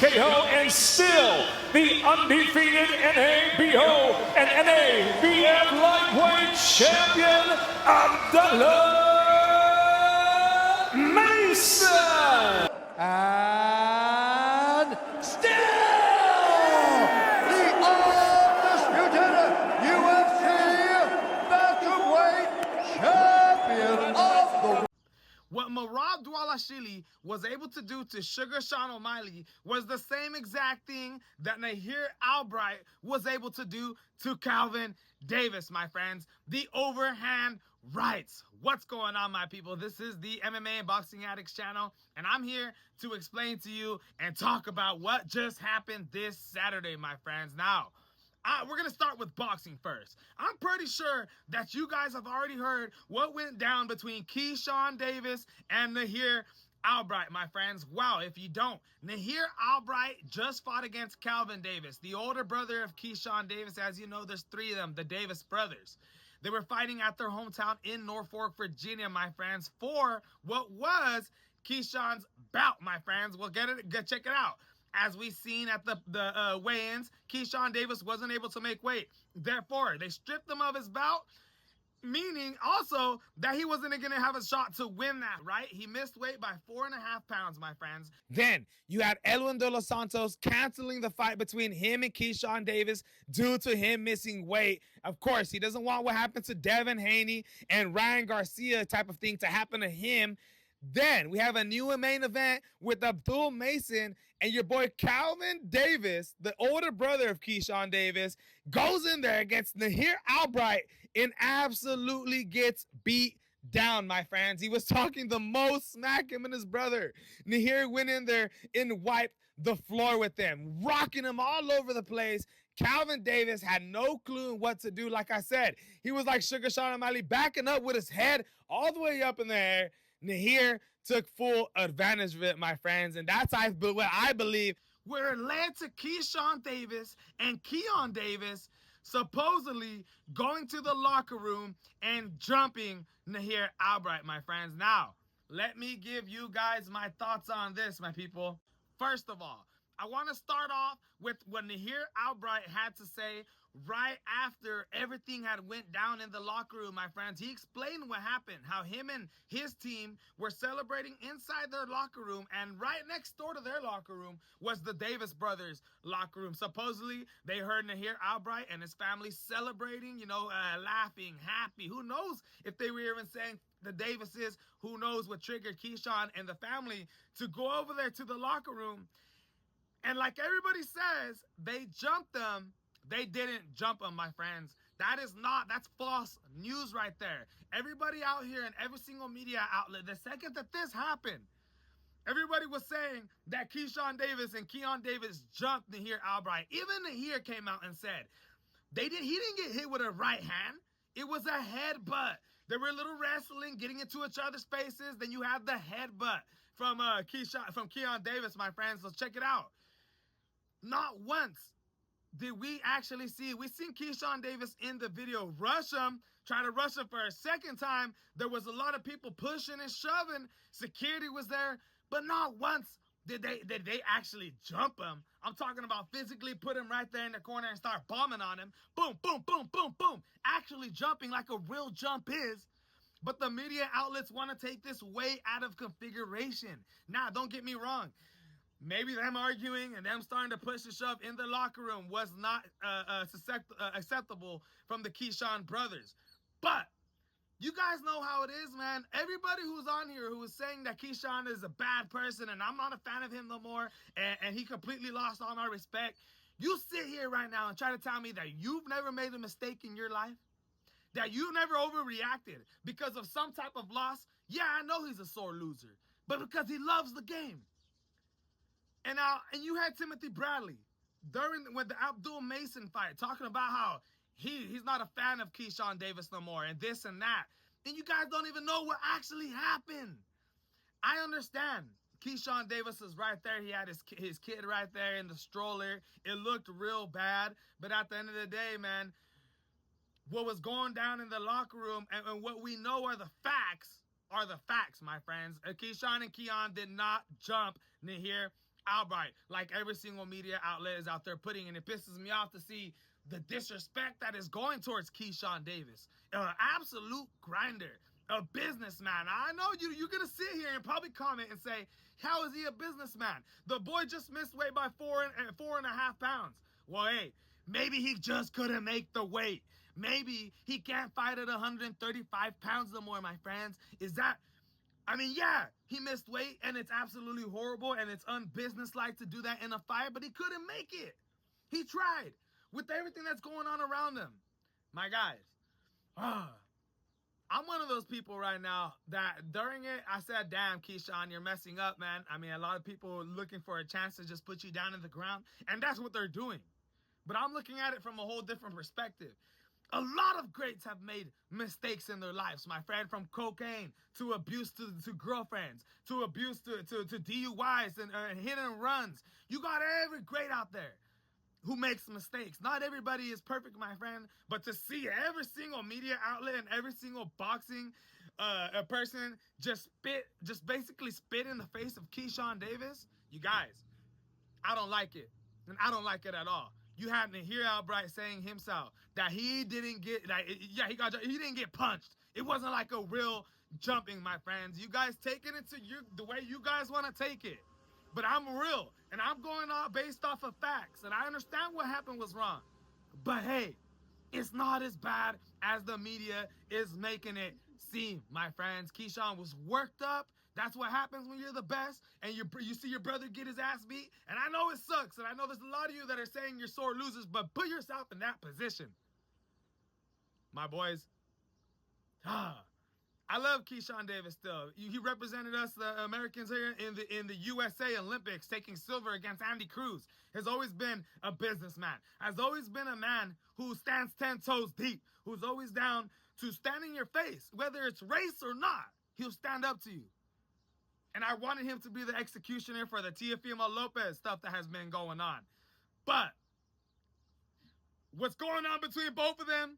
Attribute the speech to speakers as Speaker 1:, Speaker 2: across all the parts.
Speaker 1: TKO and still the undefeated NABO and NABF lightweight champion, Abdullah Mason.
Speaker 2: And still the undisputed UFC bantamweight champion of the world.
Speaker 3: What Merab Dvalishvili was able to do to Sugar Sean O'Malley was the same exact thing that Nahir Albright was able to do to Calvin Davis, my friends. The overhand rights. What's going on, my people? This is the MMA and Boxing Addicts channel, and I'm here to explain to you and talk about what just happened this Saturday, my friends. Now, we're going to start with boxing first. I'm pretty sure that you guys have already heard what went down between Keyshawn Davis and Nahir Albright, my friends. Wow, if you don't, Nahir Albright just fought against Calvin Davis, the older brother of Keyshawn Davis. As you know, there's three of them, the Davis brothers. They were fighting at their hometown in Norfolk, Virginia, my friends, for what was Keyshawn's bout, my friends. We'll check it out. As we've seen at the weigh-ins, Keyshawn Davis wasn't able to make weight. Therefore, they stripped him of his bout, meaning also that he wasn't going to have a shot to win that, right? He missed weight by 4.5 pounds, my friends. Then you had Elwin De Los Santos canceling the fight between him and Keyshawn Davis due to him missing weight. Of course, he doesn't want what happened to Devin Haney and Ryan Garcia type of thing to happen to him. Then we have a new main event with Abdul Mason and your boy Calvin Davis, the older brother of Keyshawn Davis, goes in there against Nahir Albright and absolutely gets beat down, my friends. He was talking the most smack, him and his brother. Nahir went in there and wiped the floor with them, rocking him all over the place. Calvin Davis had no clue what to do. Like I said, he was like Sugar Sean O'Malley, backing up with his head all the way up in the air. Nahir took full advantage of it, my friends, and that's what I believe where it led to Keyshawn Davis and Keon Davis supposedly going to the locker room and jumping Nahir Albright, my friends. Now, let me give you guys my thoughts on this, my people. First of all, I want to start off with what Nahir Albright had to say right after everything had went down in the locker room, my friends. He explained what happened, how him and his team were celebrating inside their locker room, and right next door to their locker room was the Davis brothers' locker room. Supposedly, they heard Nahir Albright and his family celebrating, laughing, happy. Who knows if they were even saying the Davises? Who knows what triggered Keyshawn and the family to go over there to the locker room. And like everybody says, they jumped them. They didn't jump them, my friends. That's false news right there. Everybody out here in every single media outlet, the second that this happened, everybody was saying that Keyshawn Davis and Keon Davis jumped Nahir Albright. Even Nahir came out and said he didn't get hit with a right hand. It was a headbutt. They were a little wrestling, getting into each other's faces. Then you have the headbutt from Keon Davis, my friends. Let's check it out. Not once did we actually see, we seen Keyshawn Davis in the video rush him, try to rush him for a second time. There was a lot of people pushing and shoving. Security was there, but not once did they actually jump him. I'm talking about physically put him right there in the corner and start bombing on him. Boom, boom, boom, boom, boom. Actually jumping like a real jump is. But the media outlets want to take this way out of configuration. Now, don't get me wrong. Maybe them arguing and them starting to push and shove in the locker room was not acceptable from the Keyshawn brothers. But you guys know how it is, man. Everybody who's on here who is saying that Keyshawn is a bad person and I'm not a fan of him no more and he completely lost all my respect, you sit here right now and try to tell me that you've never made a mistake in your life? That you never overreacted because of some type of loss? Yeah, I know he's a sore loser, but because he loves the game. And you had Timothy Bradley with the Abdul Mason fight talking about how he's not a fan of Keyshawn Davis no more and this and that. And you guys don't even know what actually happened. I understand. Keyshawn Davis is right there. He had his kid right there in the stroller. It looked real bad. But at the end of the day, man, what was going down in the locker room and what we know are the facts, my friends. Keyshawn and Keon did not jump Nahir outright, like every single media outlet is out there putting, and it pisses me off to see the disrespect that is going towards Keyshawn Davis, an absolute grinder, a businessman. I know you're gonna sit here and probably comment and say, how is he a businessman? The boy just missed weight by 4.5 pounds. Well, hey, maybe he just couldn't make the weight. Maybe he can't fight at 135 pounds no more, my friends. Is that, I mean, yeah, he missed weight and it's absolutely horrible and it's unbusinesslike to do that in a fight, but he couldn't make it. He tried with everything that's going on around him. My guys, I'm one of those people right now that during it, I said, damn, Keyshawn, you're messing up, man. I mean, a lot of people looking for a chance to just put you down in the ground, and that's what they're doing. But I'm looking at it from a whole different perspective. A lot of greats have made mistakes in their lives, my friend, from cocaine to abuse to girlfriends, to abuse to DUIs and hit and runs. You got every great out there who makes mistakes. Not everybody is perfect, my friend, but to see every single media outlet and every single boxing a person just basically spit in the face of Keyshawn Davis, you guys, I don't like it. And I don't like it at all. You had Nahir outright saying himself that he didn't get, he didn't get punched. It wasn't like a real jumping, my friends. You guys take it into the way you guys want to take it. But I'm real, and I'm going off based off of facts, and I understand what happened was wrong. But hey, it's not as bad as the media is making it seem, my friends. Keyshawn was worked up. That's what happens when you're the best and you see your brother get his ass beat. And I know it sucks, and I know there's a lot of you that are saying you're sore losers, but put yourself in that position. My boys, I love Keyshawn Davis still. He represented us, the Americans here in the USA Olympics, taking silver against Andy Cruz. Has always been a businessman. Has always been a man who stands 10 toes deep. Who's always down to stand in your face. Whether it's race or not, he'll stand up to you. And I wanted him to be the executioner for the Teofimo Lopez stuff that has been going on. But what's going on between both of them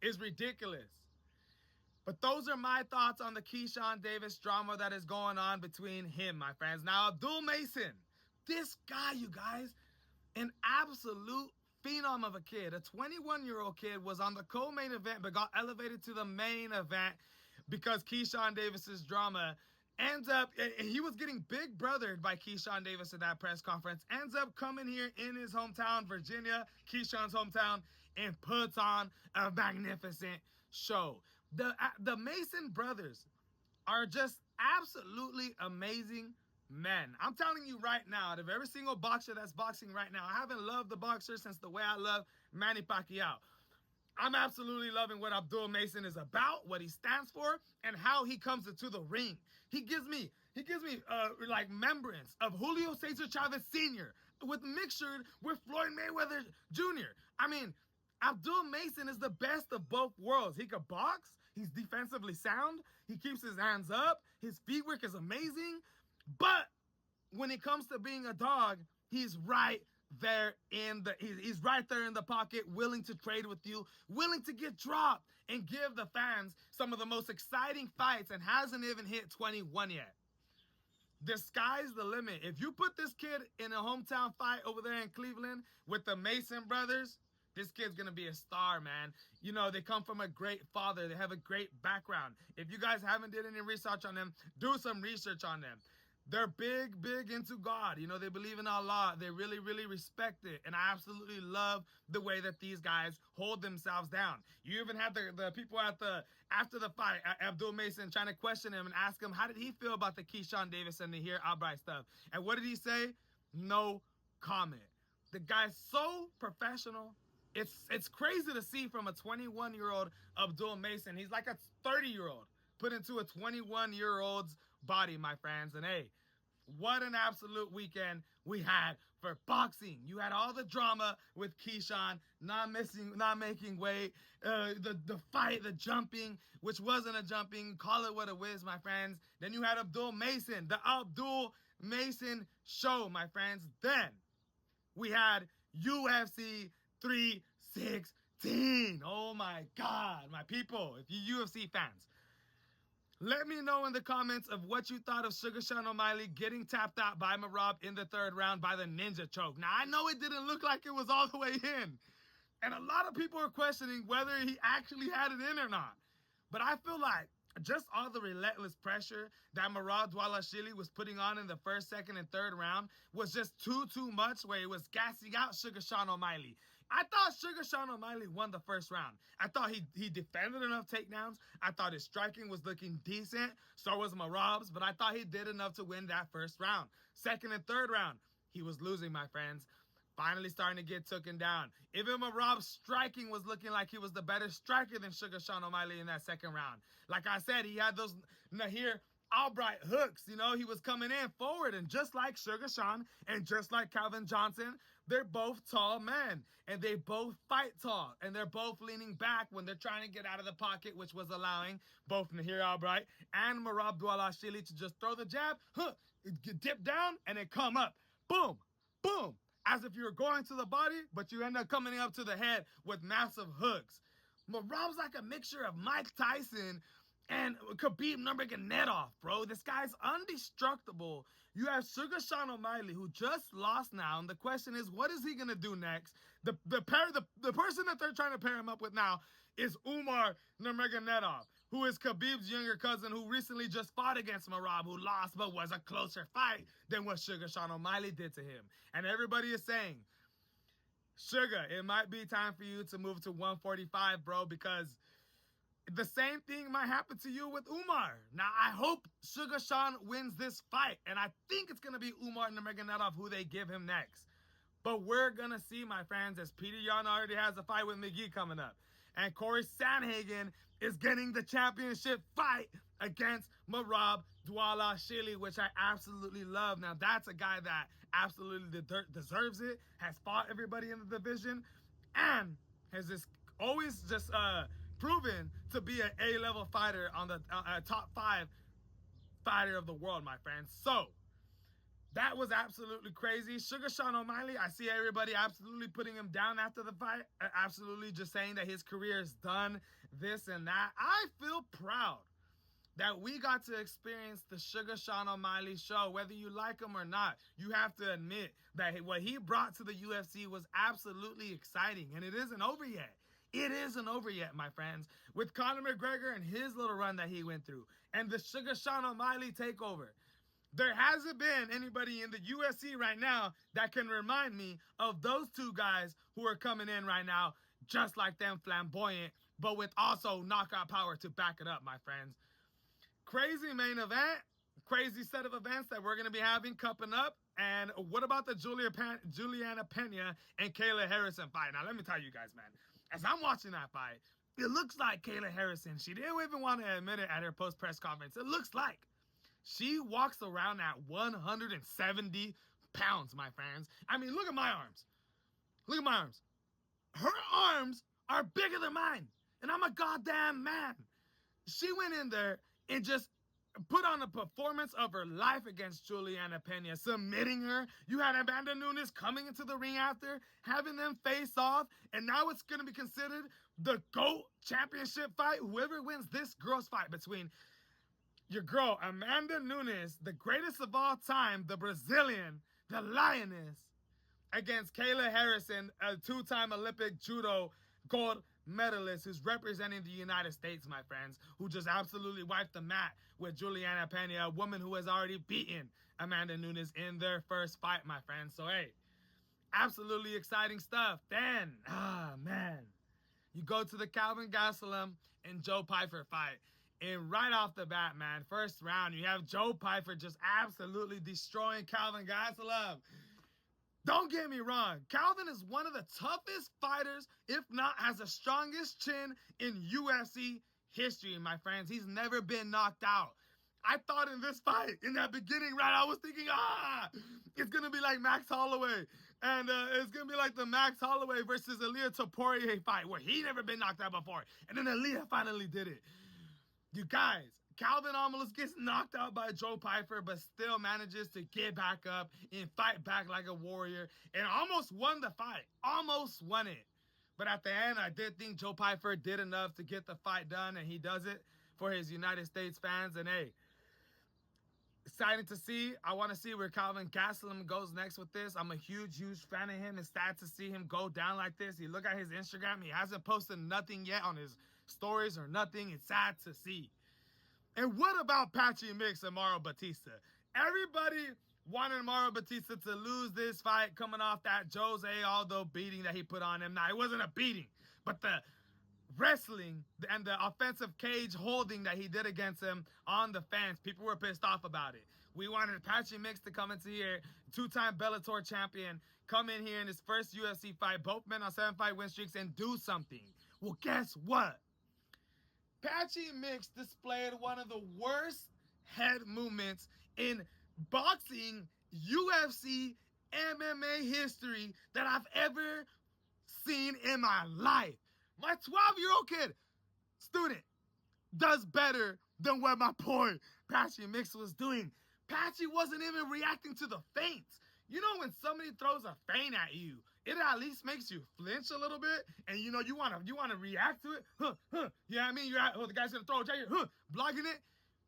Speaker 3: is ridiculous. But those are my thoughts on the Keyshawn Davis drama that is going on between him, my friends. Now, Abdul Mason, this guy, you guys, an absolute phenom of a kid. A 21-year-old kid was on the co-main event but got elevated to the main event because Keyshawn Davis's drama ends up, he was getting big brothered by Keyshawn Davis at that press conference, ends up coming here in his hometown, Virginia, Keyshawn's hometown, and puts on a magnificent show. The Mason brothers are just absolutely amazing men. I'm telling you right now, out of every single boxer that's boxing right now, I haven't loved the boxer since the way I love Manny Pacquiao. I'm absolutely loving what Abdul Mason is about, what he stands for, and how he comes into the ring. He gives me like remembrance of Julio Cesar Chavez Sr. with mixtured with Floyd Mayweather Jr. I mean, Abdul Mason is the best of both worlds. He could box, he's defensively sound, he keeps his hands up, his feet work is amazing, but when it comes to being a dog, he's right there he's right there in the pocket, willing to trade with you, willing to get dropped and give the fans some of the most exciting fights, and hasn't even hit 21 yet. The sky's the limit. If you put this kid in a hometown fight over there in Cleveland with the Mason brothers, this kid's gonna be a star, man. You know, they come from a great father. They have a great background. If you guys haven't did any research on them, do some research on them. They're big into God. You know, they believe in Allah. They really respect it. And I absolutely love the way that these guys hold themselves down. You even had the people after the fight, Abdul Mason, trying to question him and ask him, how did he feel about the Keyshawn Davis and Nahir Albright stuff? And what did he say? No comment. The guy's so professional. It's crazy to see from a 21-year-old Abdul Mason. He's like a 30-year-old put into a 21-year-old's body, my friends. And hey, what an absolute weekend we had for boxing. You had all the drama with Keyshawn not making weight, the fight, the jumping, which wasn't a jumping, call it what it is, my friends. Then you had Abdul Mason, the Abdul Mason show, my friends. Then we had UFC 316. Oh my God, my people, if you UFC fans, Let me know in the comments of what you thought of Sugar Sean O'Malley getting tapped out by Marab in the 3rd round by the ninja choke. Now, I know it didn't look like it was all the way in. And a lot of people are questioning whether he actually had it in or not. But I feel like just all the relentless pressure that Marab Dvalishvili was putting on in the 1st, 2nd, and 3rd round was just too much, where he was gassing out Sugar Sean O'Malley. I thought Sugar Sean O'Malley won the 1st round. I thought he defended enough takedowns. I thought his striking was looking decent. So was Marab's, but I thought he did enough to win that 1st round. 2nd and 3rd round, he was losing, my friends. Finally starting to get taken down. Even Marab's striking was looking like he was the better striker than Sugar Sean O'Malley in that 2nd round. Like I said, he had those Nahir Albright hooks. You know, he was coming in forward, and just like Sugar Sean and just like Calvin Johnson, they're both tall men, and they both fight tall, and they're both leaning back when they're trying to get out of the pocket, which was allowing both Nahir Albright and Marab Dvalishvili to just throw the jab, dip down, and then come up. Boom, boom. As if you were going to the body, but you end up coming up to the head with massive hooks. Marab's like a mixture of Mike Tyson and Khabib Nurmagomedov, bro. This guy's indestructible. You have Sugar Sean O'Malley, who just lost now, and the question is, what is he gonna do next? The person that they're trying to pair him up with now is Umar Nurmagomedov, who is Khabib's younger cousin, who recently just fought against Marab, who lost, but was a closer fight than what Sugar Sean O'Malley did to him. And everybody is saying, Sugar, it might be time for you to move to 145, bro, because the same thing might happen to you with Umar. Now, I hope Sugar Sean wins this fight, and I think it's going to be Umar Nurmagomedov who they give him next. But we're going to see, my friends, as Peter Yan already has a fight with McGee coming up. And Corey Sandhagen is getting the championship fight against Marab Dvalishvili, which I absolutely love. Now, that's a guy that absolutely deserves it, has fought everybody in the division, and has always proven to be an A-level fighter on the top 5 fighter of the world, my friends. So, that was absolutely crazy. Sugar Sean O'Malley, I see everybody absolutely putting him down after the fight. Absolutely just saying that his career is done, this and that. I feel proud that we got to experience the Sugar Sean O'Malley show. Whether you like him or not, you have to admit that what he brought to the UFC was absolutely exciting. And it isn't over yet. It isn't over yet, my friends. With Conor McGregor and his little run that he went through, and the Sugar Sean O'Malley takeover, there hasn't been anybody in the UFC right now that can remind me of those two guys who are coming in right now, just like them, flamboyant, but with also knockout power to back it up, my friends. Crazy main event, crazy set of events that we're going to be having coming up. And what about the Juliana Pena and Kayla Harrison fight? Now, let me tell you guys, man, as I'm watching that fight, it looks like Kayla Harrison, she didn't even want to admit it at her post-press conference. It looks like she walks around at 170 pounds, my friends. I mean, look at my arms. Look at my arms. Her arms are bigger than mine, and I'm a goddamn man. She went in there and just put on a performance of her life against Juliana Pena, submitting her. You had Amanda Nunes coming into the ring after, having them face off, and now it's going to be considered the GOAT championship fight. Whoever wins this girls' fight between your girl, Amanda Nunes, the greatest of all time, the Brazilian, the Lioness, against Kayla Harrison, a 2-time Olympic judo gold medalist who's representing the United States, my friends, who just absolutely wiped the mat with Juliana Pena, a woman who has already beaten Amanda Nunes in their first fight, my friends. So, hey, absolutely exciting stuff. Then, man, you go to the Calvin Gastelum and Joe Pyfer fight. And right off the bat, man, first round, you have Joe Pyfer just absolutely destroying Calvin Gastelum. Don't get me wrong, Calvin is one of the toughest fighters, if not has the strongest chin in UFC history, my friends. He's never been knocked out. I thought in this fight, in that beginning round, I was thinking, it's going to be like Max Holloway. And it's going to be like the Max Holloway versus Ilia Topuria fight, where he never been knocked out before. And then Ilia finally did it. You guys, Calvin almost gets knocked out by Joe Pyfer, but still manages to get back up and fight back like a warrior and almost won the fight. Almost won it. But at the end, I did think Joe Pyfer did enough to get the fight done, and he does it. for his United States fans. And hey, exciting to see. I want to see where Calvin Gastelum goes next with this. I'm a huge fan of him. It's sad to see him go down like this. You look at his Instagram, he hasn't posted nothing yet on his stories or nothing. It's sad to see. And what about Patchy Mix and Mauro Batista? Everybody wanted Mauro Batista to lose this fight coming off that Jose Aldo beating that he put on him. Now, it wasn't a beating, but the wrestling and the offensive cage holding that he did against him on the fence, people were pissed off about it. We wanted Patchy Mix to come into here, two-time Bellator champion, come in here in his first UFC fight, both men on 7-fight win streaks, and do something. Well, guess what? Patchy Mix displayed one of the worst head movements in boxing, UFC, MMA history that I've ever seen in my life. My 12-year-old kid, student, does better than what my boy Patchy Mix was doing. Patchy wasn't even reacting to the feints. You know when somebody throws a feint at you, it at least makes you flinch a little bit, and you know you wanna react to it. You know what I mean? You're at, oh, the guy's gonna throw it at you, blocking it.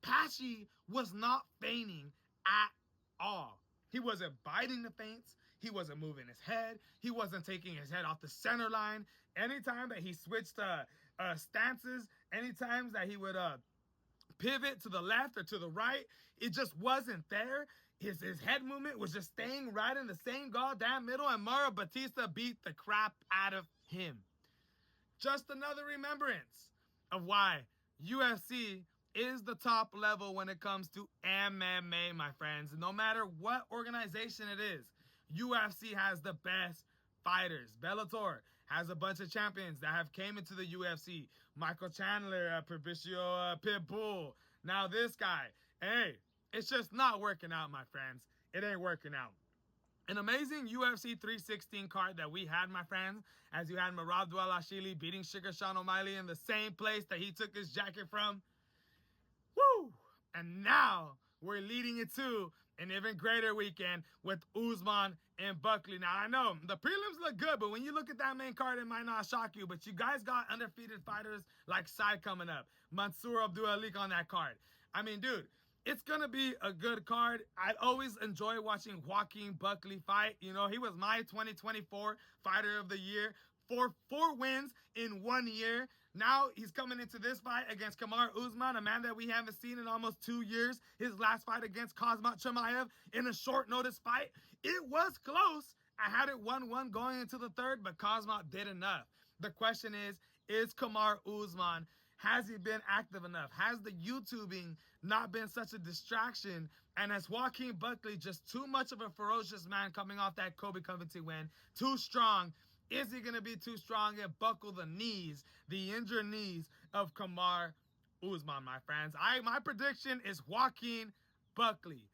Speaker 3: Patchy was not feinting at all. He wasn't biting the feints. He wasn't moving his head. He wasn't taking his head off the center line. Anytime that he switched stances, anytime that he would pivot to the left or to the right, it just wasn't there. His head movement was just staying right in the same goddamn middle, and Mauro Batista beat the crap out of him. Just another remembrance of why UFC is the top level when it comes to MMA, my friends. No matter what organization it is, UFC has the best fighters. Bellator has a bunch of champions that have came into the UFC. Michael Chandler, Fabricio Pitbull. Now this guy. Hey, it's just not working out, my friends. It ain't working out. An amazing UFC 316 card that we had, my friends, as you had Merab Dvalishvili beating Sugar Sean O'Malley in the same place that he took his jacket from. Woo! And now we're leading it to an even greater weekend with Usman and Buckley. Now, I know the prelims look good, but when you look at that main card, it might not shock you. But you guys got undefeated fighters like Sai coming up, Mansour Abdul-Alik on that card. I mean, dude, it's going to be a good card. I always enjoy watching Joaquin Buckley fight. You know, he was my 2024 Fighter of the Year. Four wins in 1 year. Now he's coming into this fight against Kamaru Usman, a man that we haven't seen in almost 2 years. His last fight against Khamzat Chimaev in a short notice fight. It was close. I had it 1-1 going into the third, but Khamzat did enough. The question is Kamaru Usman, has he been active enough? Has the YouTubing not been such a distraction? And has Joaquin Buckley just too much of a ferocious man coming off that Kobe Covington win? Too strong? Is he going to be too strong and buckle the knees, the injured knees of Kamaru Usman, my friends? My prediction is Joaquin Buckley.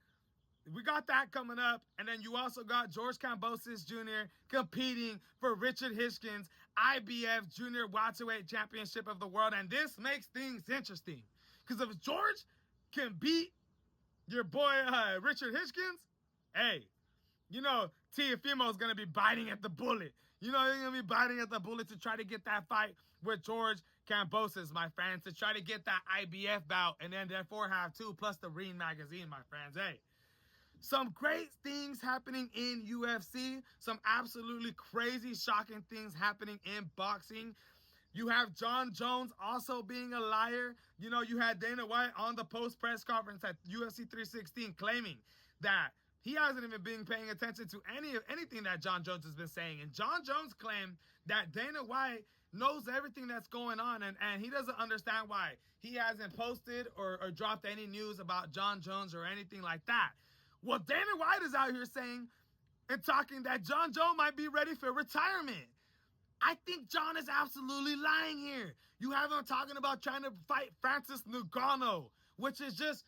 Speaker 3: We got that coming up. And then you also got George Kambosos Jr. competing for Richard Hitchens' IBF Junior Welterweight Championship of the World. And this makes things interesting. Because if George can beat your boy Richard Hitchens, hey, you know, Teofimo is going to be biting at the bullet. You know, he's going to be biting at the bullet to try to get that fight with George Kambosos, my friends, to try to get that IBF bout and then therefore have 2 plus the Ring magazine, my friends. Hey, some great things happening in UFC. Some absolutely crazy, shocking things happening in boxing. You have John Jones also being a liar. You know, you had Dana White on the post-press conference at UFC 316 claiming that he hasn't even been paying attention to anything that John Jones has been saying. And John Jones claimed that Dana White knows everything that's going on, and he doesn't understand why he hasn't posted or dropped any news about John Jones or anything like that. Well, Dana White is out here saying and talking that John Jones might be ready for retirement. I think John is absolutely lying here. You have him talking about trying to fight Francis Ngannou, which is just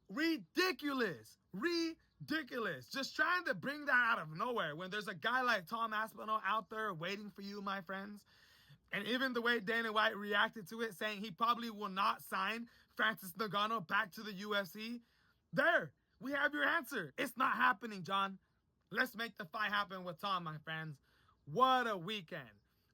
Speaker 3: ridiculous. Ridiculous. Just trying to bring that out of nowhere when there's a guy like Tom Aspinall out there waiting for you, my friends. And even the way Dana White reacted to it, saying he probably will not sign Francis Ngannou back to the UFC. There, we have your answer. It's not happening, John. Let's make the fight happen with Tom, my friends. What a weekend.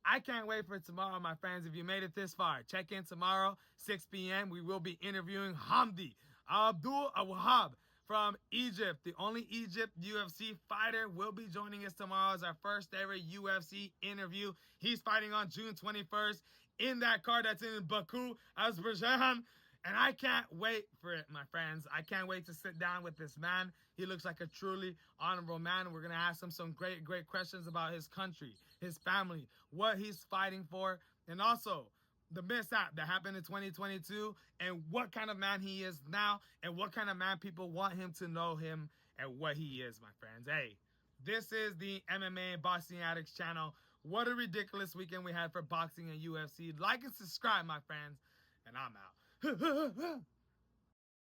Speaker 3: I can't wait for tomorrow, my friends. If you made it this far, check in tomorrow, 6 p.m. We will be interviewing Hamdi Abdul Awahab from Egypt. The only Egypt UFC fighter will be joining us tomorrow as our first ever UFC interview. He's fighting on June 21st in that card that's in Baku, Azerbaijan. And I can't wait for it, my friends. I can't wait to sit down with this man. He looks like a truly honorable man. We're going to ask him some great questions about his country, his family, what he's fighting for, and also the mishap that happened in 2022 and what kind of man he is now and what kind of man people want him to know him and what he is, my friends. Hey, this is the MMA and Boxing Addicts channel. What a ridiculous weekend we had for boxing and UFC. Like and subscribe, my friends, and I'm out.